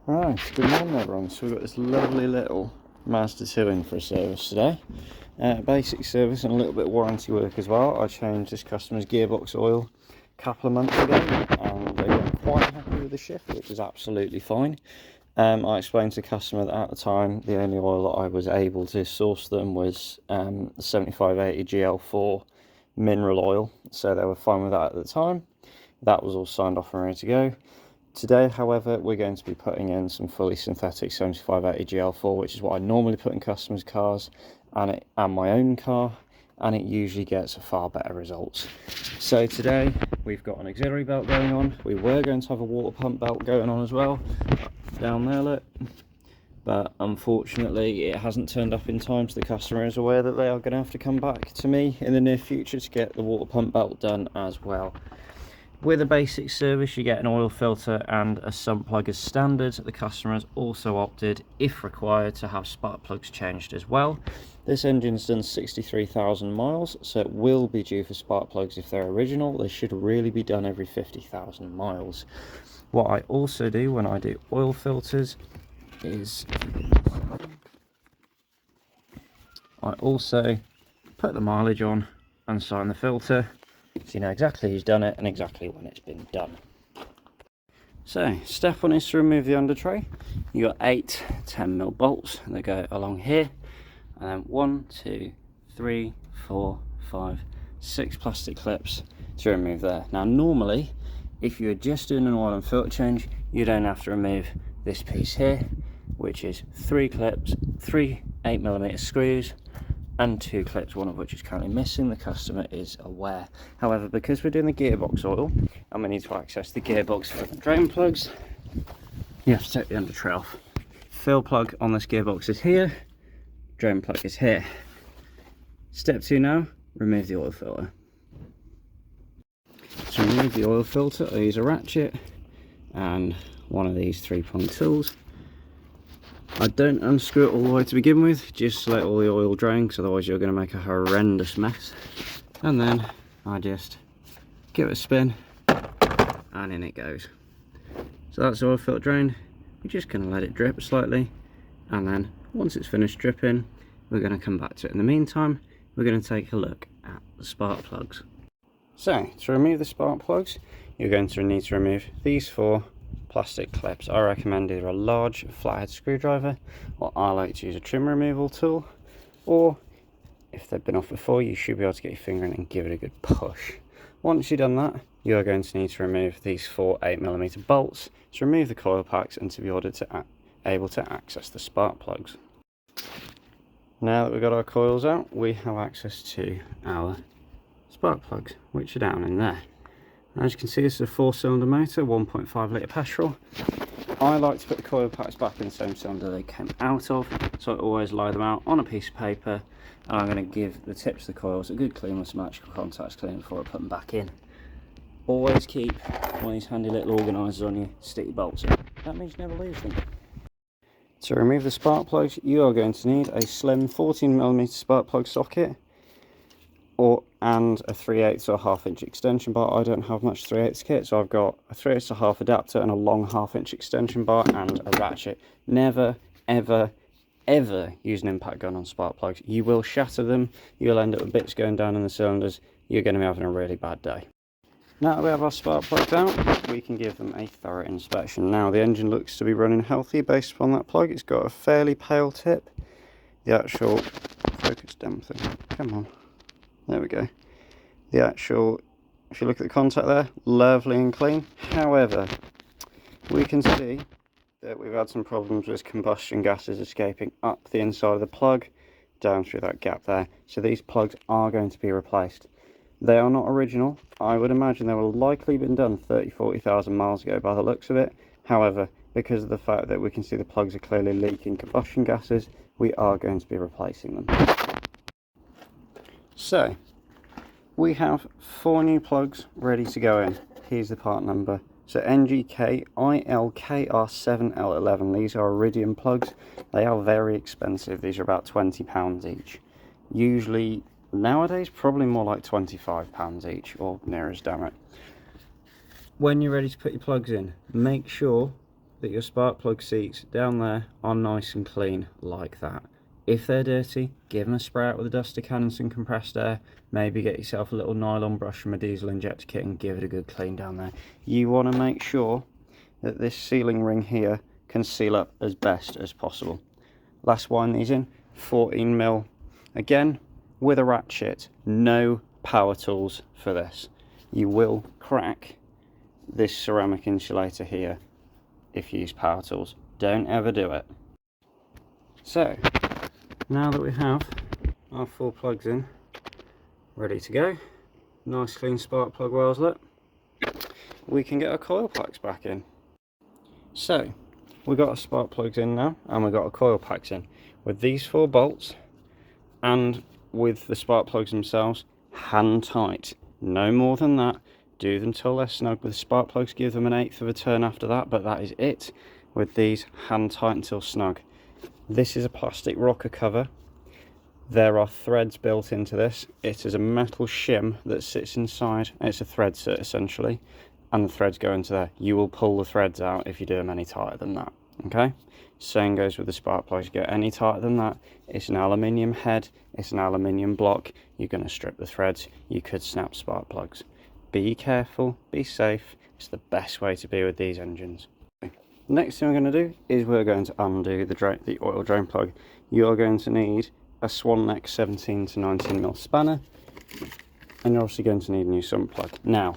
Right, good morning everyone. So we've got this lovely little Mazda2 in for a service today. Basic service and a little bit of warranty work as well. I changed this customer's gearbox oil a couple of months ago and they were quite happy with the shift, which is absolutely fine. I explained to the customer that at the time the only oil that I was able to source them was the 7580 GL4 mineral oil, so they were fine with that at the time. That was all signed off and ready to go. Today, however, we're going to be putting in some fully synthetic 7580 GL4, which is what I normally put in customers' cars and my own car, and it usually gets a far better results. So today, we've got an auxiliary belt going on. We were going to have a water pump belt going on as well, down there, look. But unfortunately, it hasn't turned up in time, so the customer is aware that they are going to have to come back to me in the near future to get the water pump belt done as well. With a basic service, you get an oil filter and a sump plug as standard. The customer has also opted, if required, to have spark plugs changed as well. This engine's done 63,000 miles, so it will be due for spark plugs if they're original. They should really be done every 50,000 miles. What I also do when I do oil filters is I also put the mileage on and sign the filter, so you know exactly who's done it and exactly when it's been done. So step one is to remove the under tray. You got 8 10mm bolts that go along here, and then 1 2 3 4 5 6 plastic clips to remove there. Now normally if you're just doing an oil and filter change, you don't have to remove this piece here, which is 3 clips, 3 8mm screws and 2 clips, one of which is currently missing. The customer is aware. However, because we're doing the gearbox oil and we need to access the gearbox for the drain plugs, you have to take the under tray off. Fill plug on this gearbox is here, drain plug is here. Step 2 now, remove the oil filter. To remove the oil filter, I use a ratchet and one of these 3-prong tools. I don't unscrew it all the way to begin with, just to let all the oil drain, because otherwise you're going to make a horrendous mess. And then I just give it a spin and in it goes. So that's the oil filter drained. We're just going to let it drip slightly, and then once it's finished dripping, we're going to come back to it. In the meantime, we're going to take a look at the spark plugs. So to remove the spark plugs, you're going to need to remove these 4 plastic clips. I recommend either a large flathead screwdriver, or I like to use a trim removal tool, or if they've been off before, you should be able to get your finger in and give it a good push. Once you've done that, you are going to need to remove these 4 8mm bolts to remove the coil packs and to be able to access the spark plugs. Now that we've got our coils out, we have access to our spark plugs, which are down in there. As you can see, this is a 4-cylinder motor, 1.5 litre petrol. I like to put the coil packs back in the same cylinder they came out of, so I always lie them out on a piece of paper, and I'm going to give the tips of the coils a good clean with some electrical contacts clean before I put them back in. Always keep one of these handy little organisers on you to stick your bolts in. That means you never lose them. To remove the spark plugs, you are going to need a slim 14mm spark plug socket, and a 3/8 or 1/2 inch extension bar. I don't have much 3/8 kit, so I've got a 3/8 to 1/2 adapter and a long 1/2 inch extension bar and a ratchet. Never, ever, ever use an impact gun on spark plugs. You will shatter them, you'll end up with bits going down in the cylinders, you're going to be having a really bad day. Now that we have our spark plugs out, we can give them a thorough inspection. Now the engine looks to be running healthy based upon that plug. It's got a fairly pale tip. The actual focus damn thing, come on. There we go. The actual, if you look at the contact there, lovely and clean. However, we can see that we've had some problems with combustion gases escaping up the inside of the plug, down through that gap there. So these plugs are going to be replaced. They are not original. I would imagine they will likely been done 30-40,000 miles ago by the looks of it. However, because of the fact that we can see the plugs are clearly leaking combustion gases, we are going to be replacing them. So, we have 4 new plugs ready to go in. Here's the part number. So NGK ILKR7L11. These are iridium plugs. They are very expensive. These are about £20 each. Usually, nowadays, probably more like £25 each, or near as damn it. When you're ready to put your plugs in, make sure that your spark plug seats down there are nice and clean like that. If they're dirty, give them a spray out with a duster can and some compressed air. Maybe get yourself a little nylon brush from a diesel injector kit and give it a good clean down there. You want to make sure that this sealing ring here can seal up as best as possible. Last wind these in, 14mm. Again, with a ratchet, no power tools for this. You will crack this ceramic insulator here if you use power tools. Don't ever do it. So, now that we have our 4 plugs in, ready to go, nice clean spark plug wells lit, we can get our coil packs back in. So, we've got our spark plugs in now, and we've got our coil packs in. With these 4 bolts, and with the spark plugs themselves, hand tight. No more than that. Do them till they're snug. With the spark plugs, give them 1/8 of a turn after that, but that is it. With these, hand tight until snug. This is a plastic rocker cover. There are threads built into this. It is a metal shim that sits inside. It's a thread set essentially, and the threads go into there. You will pull the threads out if you do them any tighter than that. Okay? Same goes with the spark plugs. You get any tighter than that, it's an aluminium head, it's an aluminium block. You're going to strip the threads. You could snap spark plugs. Be careful, be safe. It's the best way to be with these engines. Next thing we're going to do is we're going to undo the oil drain plug. You are going to need a swan neck 17 to 19mm spanner, and you're also going to need a new sump plug. Now,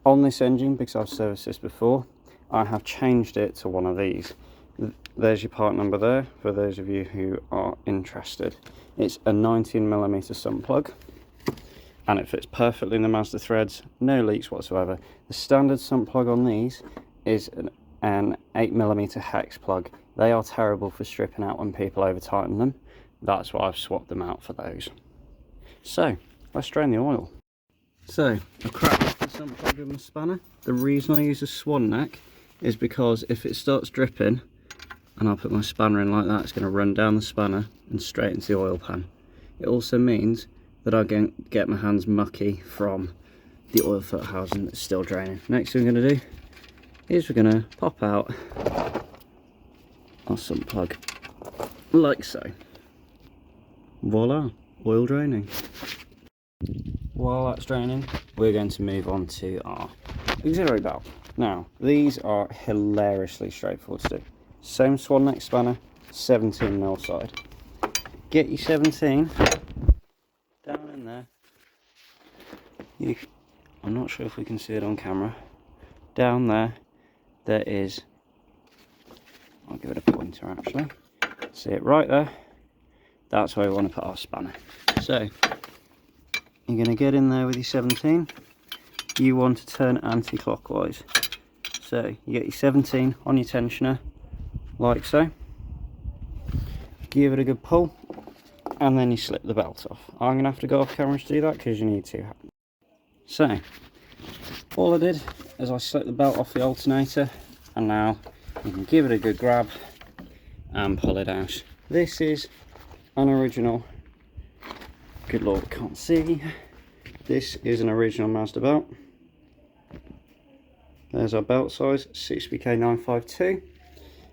on this engine, because I've serviced this before, I have changed it to one of these. There's your part number there for those of you who are interested. It's a 19mm sump plug, and it fits perfectly in the Mazda threads, no leaks whatsoever. The standard sump plug on these is an 8mm hex plug. They are terrible for stripping out when people over tighten them. That's why I've swapped them out for those. So, let's drain the oil. So, I cracked the sump plug with my spanner. The reason I use a swan neck is because if it starts dripping and I put my spanner in like that, it's going to run down the spanner and straight into the oil pan. It also means that I don't get my hands mucky from the oil filter housing that's still draining. Next thing we're going to do is we're going to pop out our sump plug like so. Voila, oil draining. While that's draining, we're going to move on to our auxiliary belt. Now, these are hilariously straightforward to do. Same swan neck spanner, 17mm side. Get your 17 down in there. I'm not sure if we can see it on camera. Down there, there is, I'll give it a pointer actually. See it right there? That's where we want to put our spanner. So, you're going to get in there with your 17. You want to turn anti-clockwise. So, you get your 17 on your tensioner, like so. Give it a good pull, and then you slip the belt off. I'm going to have to go off camera to do that because you need to. So, all I did is I slipped the belt off the alternator, and now you can give it a good grab and pull it out. This is an original, good lord, can't see. This is an original Mazda belt. There's our belt size, 6BK952.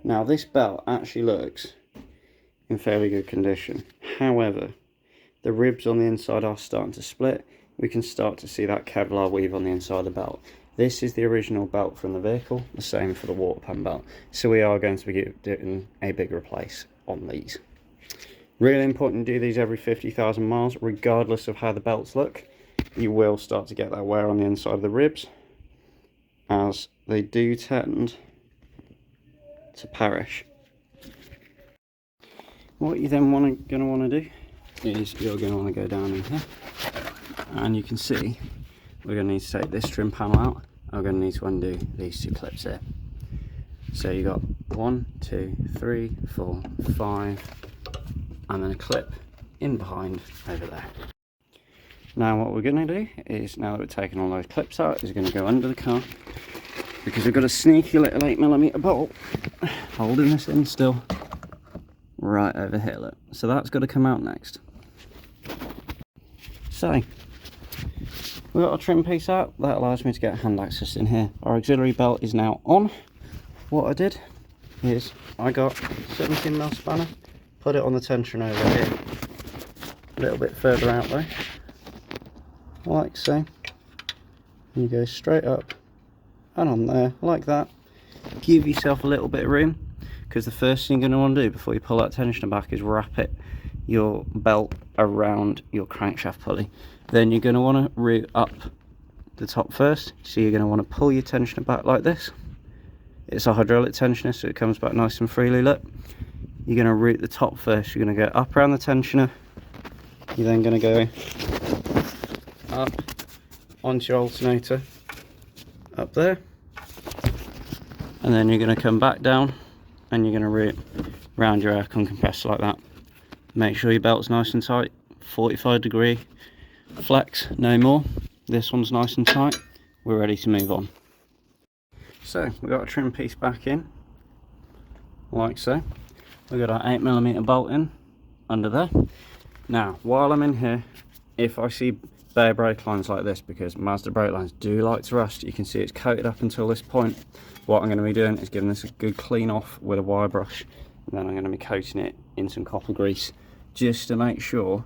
Now this belt actually looks in fairly good condition. However, the ribs on the inside are starting to split. We can start to see that Kevlar weave on the inside of the belt. This is the original belt from the vehicle, the same for the water pan belt. So we are going to be doing a big replace on these. Really important to do these every 50,000 miles, regardless of how the belts look. You will start to get that wear on the inside of the ribs, as they do tend to perish. What you then going to want to do is you're going to want to go down in here, and you can see we're going to need to take this trim panel out. I'm going to need to undo these 2 clips here. So you got 1, 2, 3, 4, 5, and then a clip in behind over there. Now what we're going to do is, now that we've taken all those clips out, is going to go under the car, because we've got a sneaky little 8mm bolt holding this in still right over here, look. So that's got to come out next. So we've got our trim piece out. That allows me to get hand access in here. Our auxiliary belt is now on. what I did is I got 17mm spanner, put it on the tension over here, a little bit further out though, like so, and you go straight up and on there, like that. Give yourself a little bit of room, because the first thing you're going to want to do before you pull that tensioner back is wrap your belt around your crankshaft pulley. Then you're going to want to route up the top first, so you're going to want to pull your tensioner back like this. It's a hydraulic tensioner, so it comes back nice and freely. Look, you're going to route the top first. You're going to go up around the tensioner, you're then going to go up onto your alternator up there, and then you're going to come back down and you're going to route around your aircon compressor like that. Make sure your belt's nice and tight, 45-degree flex, no more. This one's nice and tight, we're ready to move on. So we've got a trim piece back in, like so. We've got our 8mm bolt in under there. Now, while I'm in here, if I see bare brake lines like this, because Mazda brake lines do like to rust, you can see it's coated up until this point. What I'm going to be doing is giving this a good clean off with a wire brush, and then I'm going to be coating it in some copper grease, just to make sure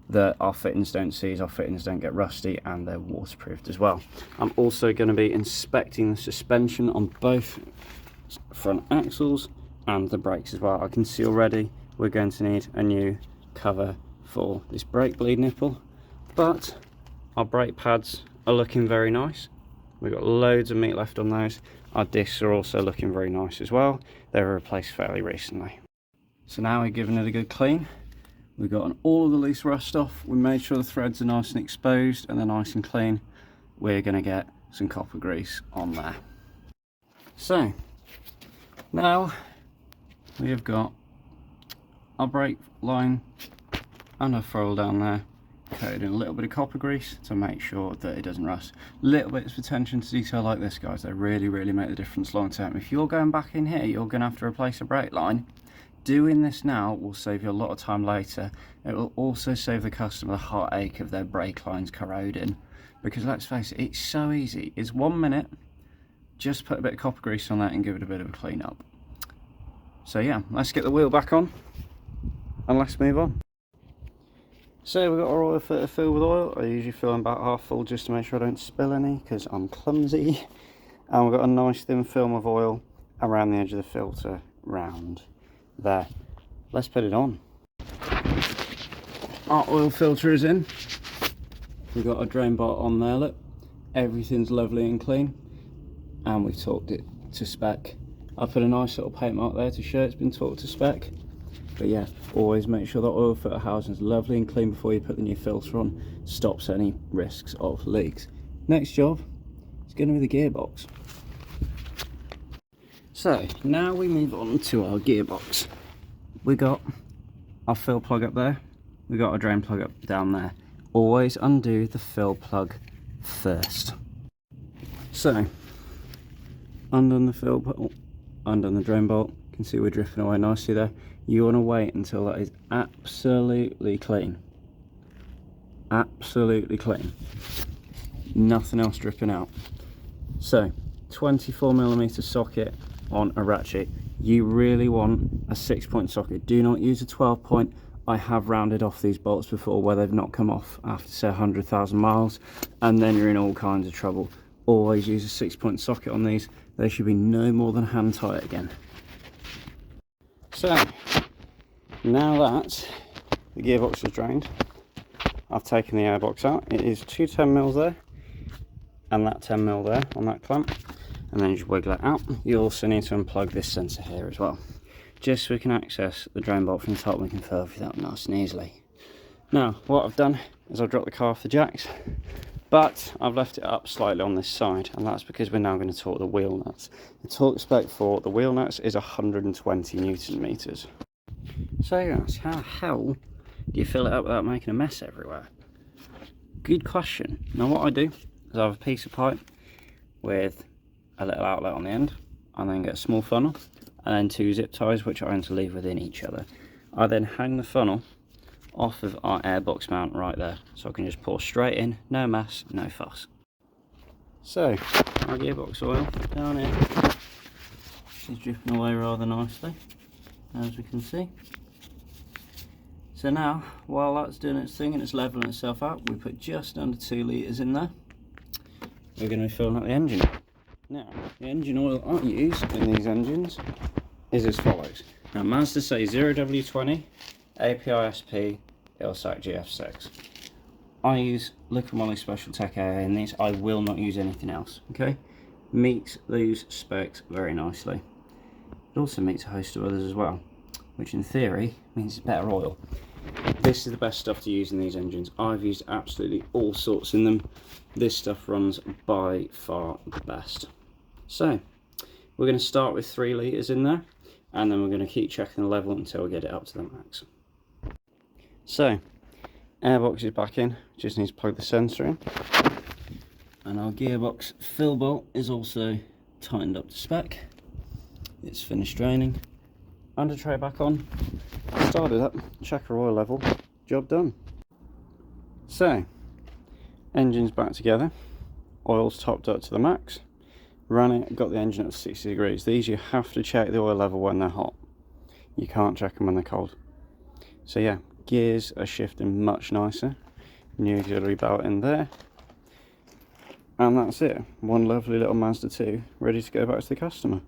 that our fittings don't seize, our fittings don't get rusty, and they're waterproofed as well. I'm also going to be inspecting the suspension on both front axles and the brakes as well. I can see already we're going to need a new cover for this brake bleed nipple, but our brake pads are looking very nice. We've got loads of meat left on those. Our discs are also looking very nice as well. They were replaced fairly recently. So now we're giving it a good clean. We've gotten all of the loose rust off. We made sure the threads are nice and exposed and they're nice and clean. We're going to get some copper grease on there. So now we have got our brake line and our foil down there, coated in a little bit of copper grease to make sure that it doesn't rust. Little bits of attention to detail like this, guys, they really make the difference long term. If you're going back in here, you're going to have to replace a brake line. Doing this now will save you a lot of time later. It will also save the customer the heartache of their brake lines corroding, because let's face it, it's so easy. It's 1 minute, just put a bit of copper grease on that and give it a bit of a clean up. So yeah, let's get the wheel back on and let's move on. So we've got our oil filter filled with oil. I usually fill them about half full just to make sure I don't spill any, because I'm clumsy. And we've got a nice thin film of oil around the edge of the filter, round there. Let's put it on. Our oil filter is in. We've got a drain bar on there, look. Everything's lovely and clean. And we've torqued it to spec. I put a nice little paint mark there to show it's been torqued to spec. But yeah, always make sure the oil filter housing is lovely and clean before you put the new filter on. Stops any risks of leaks. Next job is going to be the gearbox. So now we move on to our gearbox. We got our fill plug up there. We got our drain plug up down there. Always undo the fill plug first. So undone the fill bolt, undone the drain bolt. You can see we're drifting away nicely there. You want to wait until that is absolutely clean. Absolutely clean. Nothing else dripping out. So 24mm socket on a ratchet. You really want a 6-point socket. Do not use a 12-point. I have rounded off these bolts before where they've not come off after say 100,000 miles, and then you're in all kinds of trouble. Always use a 6-point socket on these. They should be no more than hand tight again. So now that the gearbox is drained, I've taken the airbox out. It is 2 10mm there and that 10mm there on that clamp, and then you just wiggle it out. You also need to unplug this sensor here as well, just so we can access the drain bolt from the top. We can fill everything up nice and easily. Now what I've done is I've dropped the car off the jacks, but I've left it up slightly on this side, and that's because we're now going to torque the wheel nuts. The torque spec for the wheel nuts is 120 Newton meters. So guys, how the hell do you fill it up without making a mess everywhere? Good question. Now what I do is I have a piece of pipe with a little outlet on the end, and then get a small funnel and then 2 zip ties which I interleave within each other. I then hang the funnel off of our airbox mount right there, so I can just pour straight in, no mess, no fuss. So our gearbox oil down here, is dripping away rather nicely, as we can see. So now, while that's doing its thing and it's levelling itself out, we put just under 2 litres in there. We're going to be filling up the engine. Now, the engine oil I use in these engines is as follows. Now, Mazda say 0W20, API-SP, Ilsac GF6. I use Liquid Moly Special Tech AA in these. I will not use anything else, okay? Meets those specs very nicely. It also meets a host of others as well, which in theory means it's better oil. This is the best stuff to use in these engines. I've used absolutely all sorts in them. This stuff runs by far the best. So, we're going to start with 3 litres in there, and then we're going to keep checking the level until we get it up to the max. So, airbox is back in, just need to plug the sensor in. And our gearbox fill bolt is also tightened up to spec. It's finished draining. Under tray back on, started up, check our oil level, job done. So, engine's back together, oil's topped up to the max, ran it, got the engine up to 60 degrees. These you have to check the oil level when they're hot. You can't check them when they're cold. So yeah, gears are shifting much nicer. New auxiliary belt in there. And that's it. One lovely little Mazda 2 ready to go back to the customer.